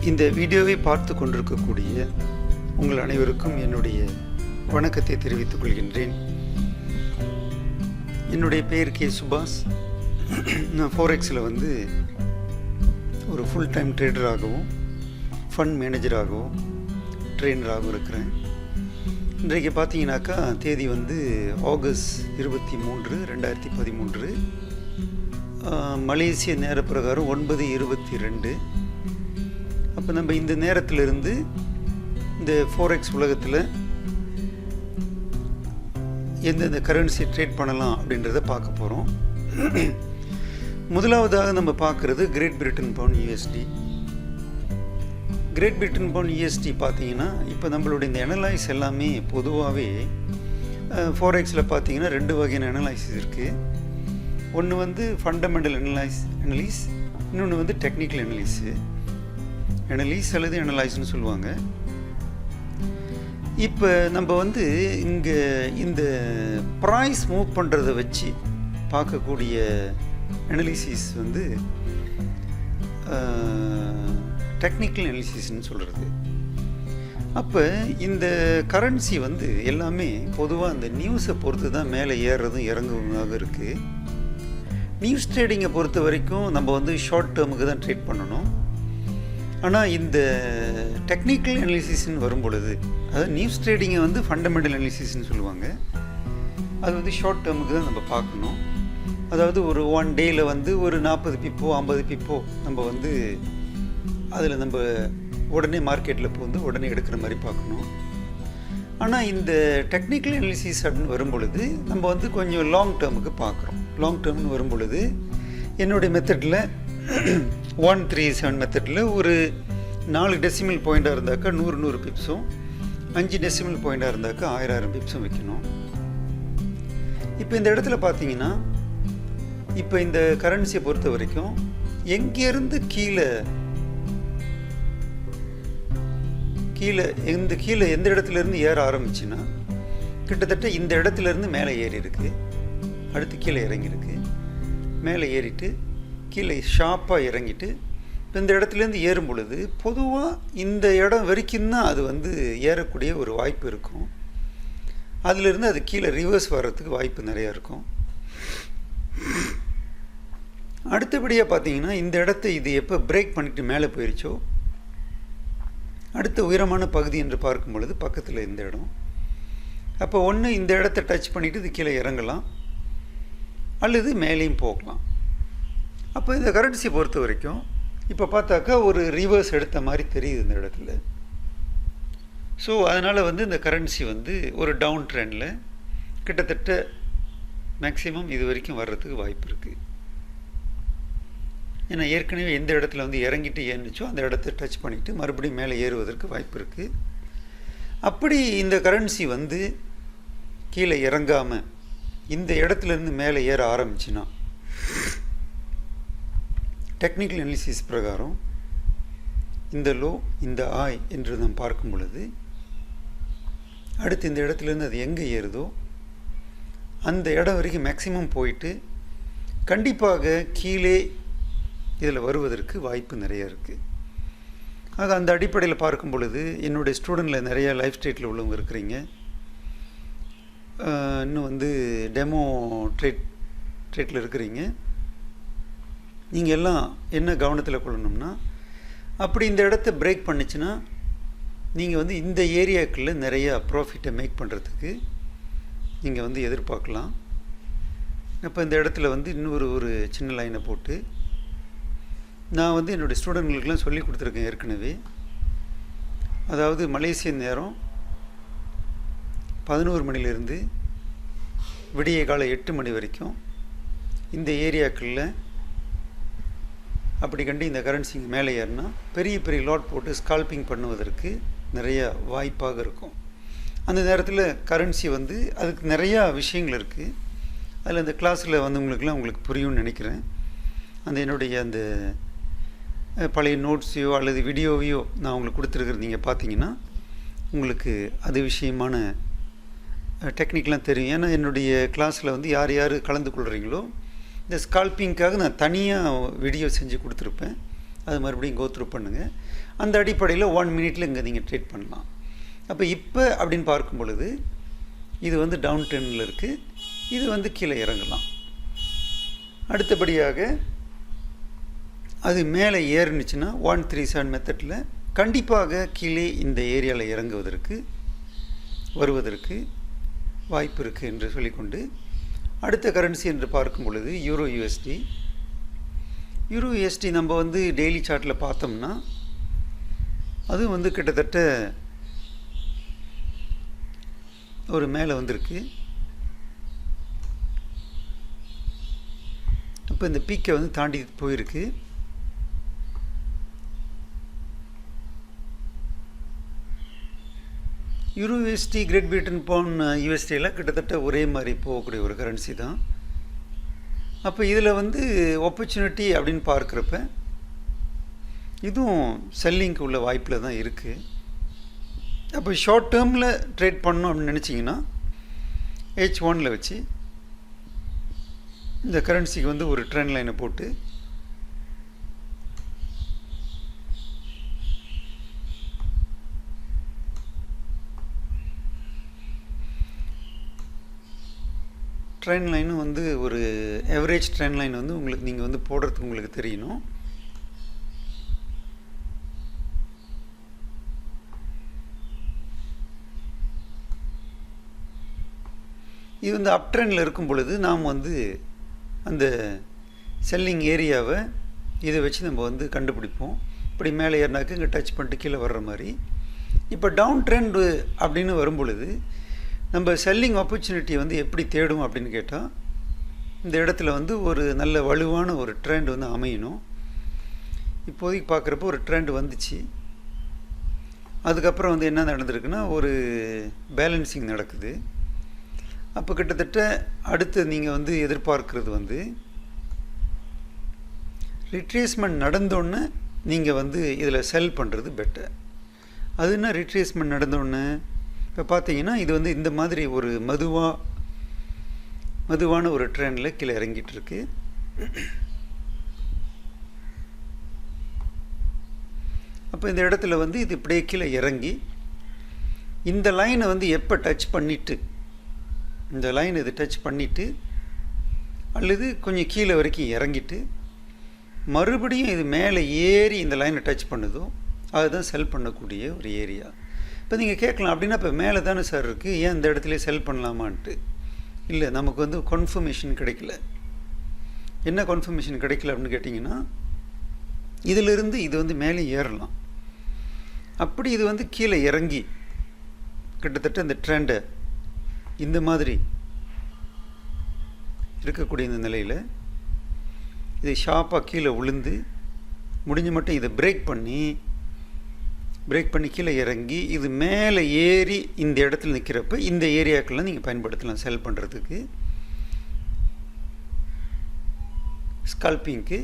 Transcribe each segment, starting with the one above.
இந்த வீடியோவை பார்த்து கொண்டிருக்கக்கூடிய உங்கள் அனைவருக்கும் என்னுடைய வணக்கத்தை தெரிவித்துக் கொள்கின்றேன். என்னுடைய பெயர் கே சுபாஷ். நான் ஃபோரெக்ஸில் ஒரு ஃபுல் டைம் ட்ரேடராகவும் ஃபண்ட் மேனேஜராகவும் ட்ரெயினராகவும் இருக்கிறேன். இன்றைக்கு பார்த்தீங்கன்னாக்கா தேதி ஆகஸ்ட் 23, 2013, மலேசிய நேர பிரகாரம் 9:22. அப்போ நம்ம இந்த நேரத்திலிருந்து இந்த ஃபோரெக்ஸ் உலகத்தில் எந்தெந்த கரன்சி ட்ரேட் பண்ணலாம் அப்படின்றத பார்க்க போகிறோம். முதலாவதாக நம்ம பார்க்குறது great Britain pound USD. Great Britain pound USD பார்த்தீங்கன்னா இப்போ நம்மளுடைய இந்த அனலைஸ் எல்லாமே பொதுவாகவே ஃபோரெக்ஸில் பார்த்தீங்கன்னா 2 வகையான அனலைசிஸ் இருக்குது. ஒன்று ஃபண்டமெண்டல் அனலைஸ், இன்னொன்று டெக்னிக்கல் அனலைஸ் அல்லது அனலைஸ்னு சொல்லுவாங்க. இப்போ நம்ம இங்கே இந்த ப்ரைஸ் மூவ் பண்ணுறதை வச்சு பார்க்கக்கூடிய அனலிசிஸ் டெக்னிக்கல் அனலிசிஸ்ன்னு சொல்கிறது. அப்போ இந்த கரன்சி எல்லாமே பொதுவாக அந்த நியூஸை பொறுத்து தான் மேலே ஏறுறதும் இறங்குவதாக இருக்குது. நியூஸ் ட்ரேடிங்கை பொறுத்த வரைக்கும் நம்ம ஷார்ட் டேர்முக்கு தான் ட்ரேட் பண்ணணும். ஆனால் இந்த டெக்னிக்கல் அனலிசிஸ்ன்னு வரும் பொழுது, அதாவது நியூஸ் ட்ரேடிங்கை ஃபண்டமெண்டல் அனலிசிஸ்ன்னு சொல்லுவாங்க. அது ஷார்ட் டேர்முக்கு தான் நம்ம பார்க்கணும். அதாவது ஒரு 1 டேயில் ஒரு 40 பிப்போ 50 பிப்போ நம்ம அதில் நம்ம உடனே மார்க்கெட்டில் உடனே எடுக்கிற மாதிரி பார்க்கணும். ஆனால் இந்த டெக்னிக்கல் அனலிசிஸ் அப்படின்னு வரும் பொழுது நம்ம கொஞ்சம் லாங் டேர்முக்கு பார்க்குறோம். லாங் டேர்ம்னு வரும் பொழுது என்னுடைய மெத்தடில் 137 மெத்தடில் ஒரு 4 டெசிமல் பாயிண்டாக இருந்தாக்கா 100 பிப்ஸும், 5 டெசிமல் பாயிண்டாக இருந்தாக்கா 1000 பிப்ஸும் வைக்கணும். இப்போ இந்த இடத்துல பார்த்தீங்கன்னா இப்போ இந்த கரன்சியை பொறுத்த வரைக்கும் எங்கேருந்து கீழே எந்த இடத்துலேருந்து ஏற ஆரம்பிச்சுன்னா கிட்டத்தட்ட இந்த இடத்துலேருந்து மேலே ஏறி இருக்குது, அடுத்து கீழே இறங்கியிருக்கு, மேலே ஏறிட்டு கீழே ஷார்ப்பாக இறங்கிட்டு இப்போ இந்த இடத்துலேருந்து ஏறும் பொழுது பொதுவாக இந்த இடம் வரைக்கும் தான் அது ஏறக்கூடிய ஒரு வாய்ப்பு இருக்கும். அதிலிருந்து அது கீழே ரிவர்ஸ் வர்றதுக்கு வாய்ப்பு நிறையா இருக்கும். அடுத்தபடியாக பார்த்தீங்கன்னா இந்த இடத்த இது எப்போ பிரேக் பண்ணிட்டு மேலே போயிடுச்சோ அடுத்த உயரமான பகுதி என்று பார்க்கும் பொழுது பக்கத்தில் இந்த இடம். அப்போ ஒன்று இந்த இடத்த டச் பண்ணிவிட்டு இது கீழே இறங்கலாம் அல்லது மேலேயும் போகலாம். அப்போ இந்த கரன்சி பொறுத்த வரைக்கும் இப்போ பார்த்தாக்கா ஒரு ரிவர்ஸ் எடுத்த மாதிரி தெரியுது இந்த இடத்துல. ஸோ அதனால் இந்த கரன்சி ஒரு டவுன் ட்ரெண்டில் கிட்டத்தட்ட மேக்ஸிமம் இது வரைக்கும் வர்றதுக்கு வாய்ப்பு இருக்குது. ஏன்னா ஏற்கனவே எந்த இடத்துல இறங்கிட்டு ஏறிச்சோ அந்த இடத்த டச் பண்ணிவிட்டு மறுபடியும் மேலே ஏறுவதற்கு வாய்ப்பு இருக்குது. அப்படி இந்த கரன்சி கீழே இறங்காமல் இந்த இடத்துலேருந்து மேலே ஏற ஆரம்பிச்சுன்னா டெக்னிக்கல் அனலிசிஸ் பிரகாரம் இந்த லோ இந்த ஆய் என்று நாம் பார்க்கும் பொழுது அடுத்து இந்த இடத்துலேருந்து அது எங்கே ஏறுதோ அந்த இடம் வரைக்கும் மேக்ஸிமம் போயிட்டு கண்டிப்பாக கீழே இதில் வருவதற்கு வாய்ப்பு நிறையா இருக்குது. ஆக அந்த அடிப்படையில் பார்க்கும் பொழுது என்னுடைய ஸ்டூடெண்ட்டில் நிறையா லைஃப் ஸ்டைலில் உள்ளவங்க இருக்கிறீங்க. இன்னும் டெமோ ட்ரேட்டில் இருக்கிறீங்க. நீங்கள் எல்லாம் என்ன கவனத்தில் கொள்ளணும்னா அப்படி இந்த இடத்த பிரேக் பண்ணிச்சுன்னா நீங்கள் இந்த ஏரியாக்களில் நிறையா ப்ராஃபிட்டை மேக் பண்ணுறதுக்கு நீங்கள் எதிர்பார்க்கலாம். அப்போ இந்த இடத்துல இன்னொரு சின்ன லைனை போட்டு நான் என்னுடைய ஸ்டூடெண்ட்களுக்கெல்லாம் சொல்லி கொடுத்துருக்கேன் ஏற்கனவே. அதாவது மலேசிய நேரம் 11 மணிலேருந்து விடிய காலை 8 மணி வரைக்கும் இந்த ஏரியாக்களில் அப்படி கண்டு இந்த கரன்சிங்க மேலே ஏறினா பெரிய பெரிய லாட் போட்டு ஸ்கால்பிங் பண்ணுவதற்கு நிறைய வாய்ப்பாக இருக்கும். அந்த நேரத்தில் கரன்சி அதுக்கு நிறையா விஷயங்கள் இருக்குது. அதில் இந்த கிளாஸில் உங்களுக்கு புரியும்னு நினைக்கிறேன். என்னுடைய அந்த பழைய நோட்ஸையோ அல்லது வீடியோவையோ நான் உங்களுக்கு கொடுத்துருக்குறது நீங்கள் பார்த்தீங்கன்னா உங்களுக்கு அது விஷயமான டெக்னிக்லாம் தெரியும். ஏன்னா என்னுடைய கிளாஸில் யார் யார் கலந்து கொள்கிறீங்களோ இந்த ஸ்கால்பிங்காக நான் தனியாக வீடியோ செஞ்சு கொடுத்துருப்பேன். அது மறுபடியும் கோத்ரூ பண்ணுங்கள். அந்த அடிப்படையில் 1 மினிட்ல இங்கே நீங்கள் ட்ரேட் பண்ணலாம். அப்போ இப்போ அப்படின்னு பார்க்கும் பொழுது இது வந்து டவுன் ட்ரெண்டில் இருக்குது, இது வந்து கீழே இறங்கலாம். அடுத்தபடியாக அது மேலே ஏறுனுச்சுன்னா 137 மெத்தடில் கண்டிப்பாக கீழே இந்த ஏரியாவில் இறங்குவதற்கு வருவதற்கு வாய்ப்பு இருக்குது என்று சொல்லிக்கொண்டு, அடுத்த கரன்சி என்று பார்க்கும் பொழுது யூரோ யூஎஸ்டி. யூரோ யூஎஸ்டி நம்ம வந்து டெய்லி சார்ட்டில் பார்த்தோம்னா அது வந்து கிட்டத்தட்ட ஒரு மேலே வந்திருக்கு. இப்போ இந்த பீக்கை வந்து தாண்டி போயிருக்கு. Euro USD, great Britain pound யூஎஸ்டியில் கிட்டத்தட்ட ஒரே மாதிரி போகக்கூடிய ஒரு கரன்சி தான். அப்போ இதில் வந்து ஆப்பர்ச்சுனிட்டி அப்படின்னு பார்க்குறப்ப இதுவும் செல்லிங்க்கு உள்ள வாய்ப்பில் தான் இருக்குது. அப்போ ஷார்ட் டேர்மில் ட்ரேட் பண்ணணும் அப்படின்னு நினச்சிங்கன்னா H1ல் வச்சு இந்த கரன்சிக்கு வந்து ஒரு ட்ரெண்ட் லைனை போட்டு ட்ரெண்ட் லைனும் வந்து ஒரு எவரேஜ் ட்ரெண்ட் லைன் வந்து உங்களுக்கு நீங்கள் வந்து போடுறதுக்கு உங்களுக்கு தெரியணும். இது வந்து அப் ட்ரெண்டில் இருக்கும் பொழுது நாம் வந்து அந்த செல்லிங் ஏரியாவை இதை வச்சு நம்ம வந்து கண்டுபிடிப்போம். இப்படி மேலே ஏறினாக்க இங்கே டச் பண்ணிட்டு கீழே வர்ற மாதிரி. இப்போ டவுன் ட்ரெண்டு அப்படின்னு வரும் பொழுது நம்ம செல்லிங் ஆப்பர்ச்சுனிட்டியை வந்து எப்படி தேடும் அப்படின்னு கேட்டால், இந்த இடத்துல வந்து ஒரு நல்ல வலுவான ஒரு ட்ரெண்ட் வந்து அமையணும். இப்போதைக்கு பார்க்குறப்போ ஒரு ட்ரெண்ட் வந்துச்சு. அதுக்கப்புறம் வந்து என்ன நடந்திருக்குன்னா ஒரு பேலன்சிங் நடக்குது. அப்போ கிட்டத்தட்ட அடுத்து நீங்கள் வந்து எதிர்பார்க்குறது வந்து ரிட்ரேஸ்மெண்ட் நடந்தோன்னே நீங்கள் வந்து இதில் செல் பண்ணுறது பெட்டர். அது என்ன ரிட்ரேஸ்மெண்ட் நடந்தோன்னே இப்போ பார்த்தீங்கன்னா இது வந்து இந்த மாதிரி ஒரு மெதுவான ஒரு ட்ரெண்டில் கீழே இறங்கிட்டுருக்கு. அப்போ இந்த இடத்துல வந்து இது இப்படியே கீழே இறங்கி இந்த லைனை வந்து எப்போ டச் பண்ணிவிட்டு இந்த லைன் இது டச் பண்ணிவிட்டு அல்லது கொஞ்சம் கீழே வரைக்கும் இறங்கிட்டு மறுபடியும் இது மேலே ஏறி இந்த லைனை டச் பண்ணுதோ அதுதான் செல் பண்ணக்கூடிய ஒரு ஏரியா. இப்போ நீங்கள் கேட்கலாம், அப்படின்னா இப்போ மேலே தானே சார் இருக்குது, ஏன் இந்த இடத்துல செல் பண்ணலாமான்ட்டு. இல்லை, நமக்கு வந்து கன்ஃபர்மேஷன் கிடைக்கல. என்ன கன்ஃபர்மேஷன் கிடைக்கல அப்படின்னு கேட்டிங்கன்னா, இதிலிருந்து இது வந்து மேலே ஏறலாம். அப்படி இது வந்து கீழே இறங்கி கிட்டத்தட்ட இந்த ட்ரெண்டை இந்த மாதிரி இருக்கக்கூடிய இந்த நிலையில் இது ஷார்ப்பாக கீழே விழுந்து முடிஞ்ச மட்டும் இதை பிரேக் பண்ணி கீழே இறங்கி இது மேலே ஏறி இந்த இடத்துல நிற்கிறப்ப இந்த ஏரியாக்கெல்லாம் நீங்கள் பயன்படுத்தலாம் செல் பண்ணுறதுக்கு. ஸ்கல்பிங்க்கு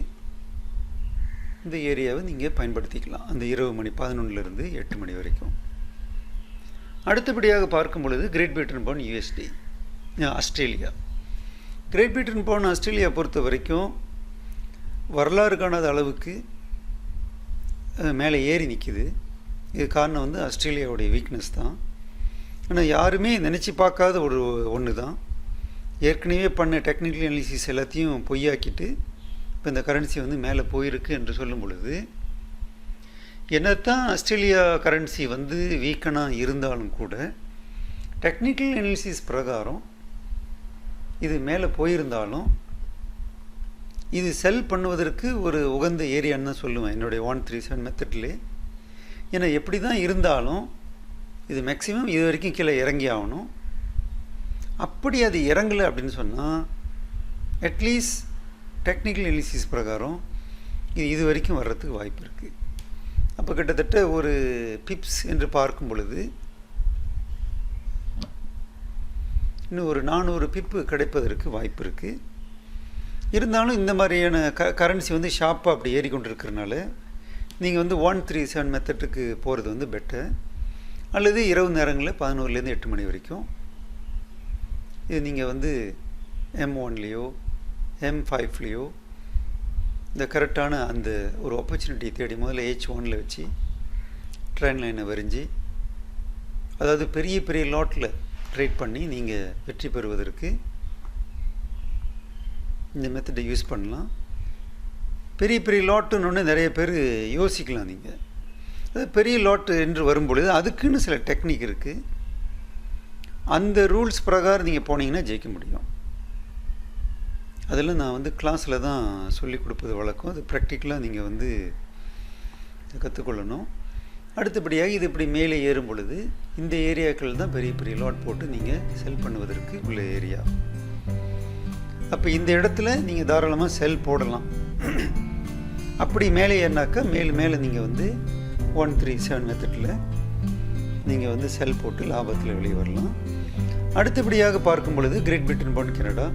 இந்த ஏரியாவை நீங்கள் பயன்படுத்திக்கலாம், அந்த இரவு மணி 11லிருந்து 8 மணி வரைக்கும். அடுத்தபடியாக பார்க்கும் பொழுது great Britain pound USD Australia. Great Britain pound Australia பொறுத்த வரைக்கும் வரலாறு காணாத அளவுக்கு மேலே ஏறி நிற்கிது. இது காரணம் வந்து ஆஸ்திரேலியாவுடைய வீக்னஸ் தான். ஆனால் யாருமே நினச்சி பார்க்காத ஒன்று தான். ஏற்கனவே பண்ண டெக்னிக்கல் அனாலிசிஸ் எல்லாத்தையும் பொய்யாக்கிட்டு இப்போ இந்த கரன்சி வந்து மேலே போயிருக்கு என்று சொல்லும் பொழுது, என்னத்தான் ஆஸ்திரேலியா கரன்சி வந்து வீக்கனாக இருந்தாலும் கூட டெக்னிக்கல் அனாலிசிஸ் பிரகாரம் இது மேலே போயிருந்தாலும் இது செல் பண்ணுவதற்கு ஒரு உகந்த ஏரியான்னு தான் சொல்லுவேன் என்னுடைய 137 மெத்தட்லே. ஏன்னா எப்படி தான் இருந்தாலும் இது மேக்ஸிமம் இது வரைக்கும் கீழே இறங்கி ஆகணும். அப்படி அது இறங்கலை அப்படின்னு சொன்னால் அட்லீஸ்ட் டெக்னிக்கல் அனாலிசிஸ் பிரகாரம் இது வரைக்கும் வர்றதுக்கு வாய்ப்பு இருக்குது. அப்போ கிட்டத்தட்ட ஒரு பிப்ஸ் என்று பார்க்கும் பொழுது இன்னும் ஒரு 400 பிப்பு கிடைப்பதற்கு வாய்ப்பு இருக்குது. இருந்தாலும் இந்த மாதிரியான கரன்சி வந்து ஷார்ப்பாக அப்படி ஏறிக்கொண்டிருக்கிறனால நீங்கள் வந்து 137 மெத்தட்டுக்கு போகிறது வந்து பெட்டர். அல்லது இரவு நேரங்களில் 11லேருந்து 8 மணி வரைக்கும் இது நீங்கள் வந்து M1லேயோ M5லேயோ இந்த கரெக்டான அந்த ஒரு ஆப்பர்ச்சுனிட்டி தேடி முதல்ல H1ல் வச்சு ட்ரெண்ட் லைனை வரைஞ்சி, அதாவது பெரிய பெரிய லாட்டில் ட்ரேட் பண்ணி நீங்கள் வெற்றி பெறுவதற்கு இந்த மெத்தடை யூஸ் பண்ணலாம். பெரிய பெரிய லாட்டுன்னு ஒன்று நிறைய பேர் யோசிக்கலாம். நீங்கள் அது பெரிய லாட்டு என்று வரும்பொழுது அதுக்குன்னு சில டெக்னிக் இருக்குது. அந்த ரூல்ஸ் பிரகாரம் நீங்கள் போனீங்கன்னா ஜெயிக்க முடியும். அதெல்லாம் நான் கிளாஸில் தான் சொல்லி கொடுப்பது வழக்கம். அது ப்ராக்டிக்கலாக நீங்கள் கற்றுக்கொள்ளணும். அடுத்தபடியாக இது இப்படி மேலே ஏறும் பொழுது இந்த ஏரியாக்கள் தான் பெரிய பெரிய லாட் போட்டு நீங்கள் செல் பண்ணுவதற்கு உள்ள ஏரியா. அப்போ இந்த இடத்துல நீங்கள் தாராளமாக செல் போடலாம். அப்படி மேலே ஏறினாக்கா மேலே நீங்கள் 137 மெத்தடில் நீங்கள் செல் போட்டு லாபத்தில் வெளியே வரலாம். அடுத்தபடியாக பார்க்கும் பொழுது கிரேட் பிரிட்டன் பவுண்ட் கனடா,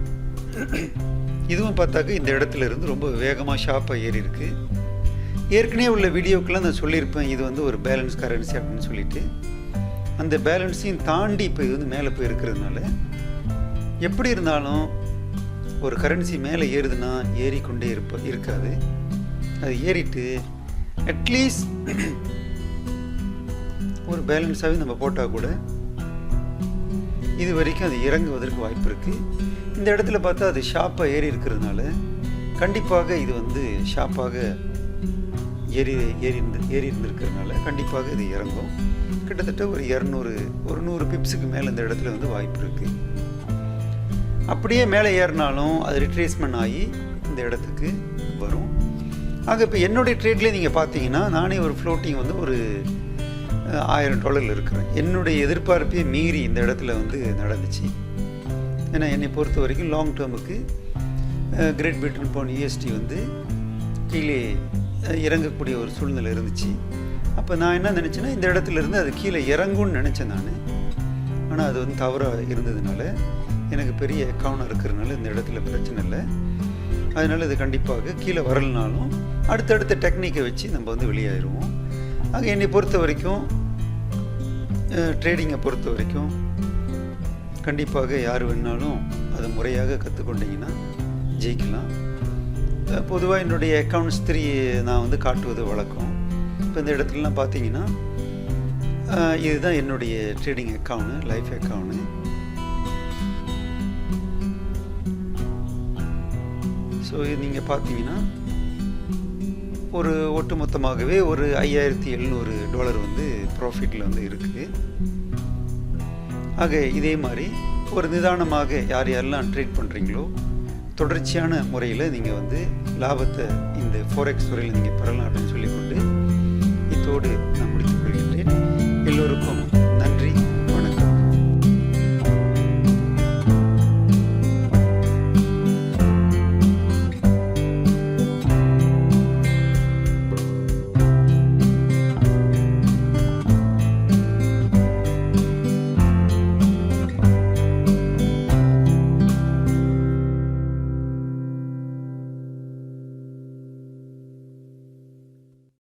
இதுவும் பார்த்தாக்க இந்த இடத்துல இருந்து ரொம்ப வேகமாக ஷார்ப்பாக ஏறி இருக்குது. ஏற்கனவே உள்ள வீடியோக்கெல்லாம் நான் சொல்லியிருப்பேன், இது ஒரு பேலன்ஸ் கரன்சி அப்படின்னு சொல்லிட்டு. அந்த பேலன்ஸையும் தாண்டி இப்போ இது மேலே போய் இருக்கிறதுனால, எப்படி இருந்தாலும் ஒரு கரன்சி மேலே ஏறுதுன்னா ஏறிக்கொண்டே இருக்காது. அது ஏறிட்டு அட்லீஸ்ட் ஒரு பேலன்ஸாகவே நம்ம போட்டால் கூட இது வரைக்கும் அது இறங்குவதற்கு வாய்ப்பு இருக்குது. இந்த இடத்துல பார்த்தா அது ஷார்ப்பாக ஏறி இருக்கிறதுனால கண்டிப்பாக இது ஷார்ப்பாக ஏறி இருந்திருக்கிறதுனால கண்டிப்பாக இது இறங்கும். கிட்டத்தட்ட ஒரு 100 பிப்ஸுக்கு மேலே இந்த இடத்துல வாய்ப்பு இருக்குது. அப்படியே மேலே ஏறினாலும் அது ரிட்ரேஸ்மெண்ட் ஆகி இந்த இடத்துக்கு வரும். ஆக இப்போ என்னுடைய ட்ரேட்லேயே நீங்கள் பார்த்தீங்கன்னா, நானே ஒரு ஃப்ளோட்டிங் ஒரு $1000 இருக்கிறேன். என்னுடைய எதிர்பார்ப்பே மீறி இந்த இடத்துல நடந்துச்சு. ஏன்னா என்னை பொறுத்த வரைக்கும் லாங் டேர்முக்கு கிரேட் பிரிட்டன் பவுண்ட் USD கீழே இறங்கக்கூடிய ஒரு சூழ்நிலை இருந்துச்சு. அப்போ நான் என்ன நினச்சேன்னா, இந்த இடத்துல இருந்து அது கீழே இறங்கும்னு நினச்சேன் நான். ஆனால் அது தவறாக இருந்ததுனால எனக்கு பெரிய அக்கௌண்ட் இருக்கிறதுனால இந்த இடத்துல பிரச்சனை இல்லை. அதனால் இது கண்டிப்பாக கீழே வரலனாலும் அடுத்தடுத்த டெக்னிக்கை வச்சு நம்ம வெளியாகிடுவோம். ஆக என்னை பொறுத்த வரைக்கும் ட்ரேடிங்கை பொறுத்த வரைக்கும் கண்டிப்பாக யார் வேணாலும் அதை முறையாக கற்றுக்கொண்டீங்கன்னா ஜெயிக்கலாம். பொதுவாக என்னுடைய அக்கௌண்ட்ஸ் 3 நான் காட்டுவது வழக்கம். இப்போ இந்த இடத்துலலாம் பார்த்தீங்கன்னா இதுதான் என்னுடைய trading account, life account. So இது நீங்கள் பார்த்தீங்கன்னா ஒரு ஒட்டுமொத்தமாகவே ஒரு $5700 ப்ராஃபிட்டில் இருக்குது. ஆக இதே மாதிரி ஒரு நிதானமாக யாரெல்லாம் ட்ரேட் பண்ணுறீங்களோ தொடர்ச்சியான முறையில் நீங்கள் லாபத்தை இந்த ஃபோரெக்ஸ் துறையில் நீங்கள் பெறலாம் அப்படின்னு சொல்லிக்கொண்டு இத்தோடு நான்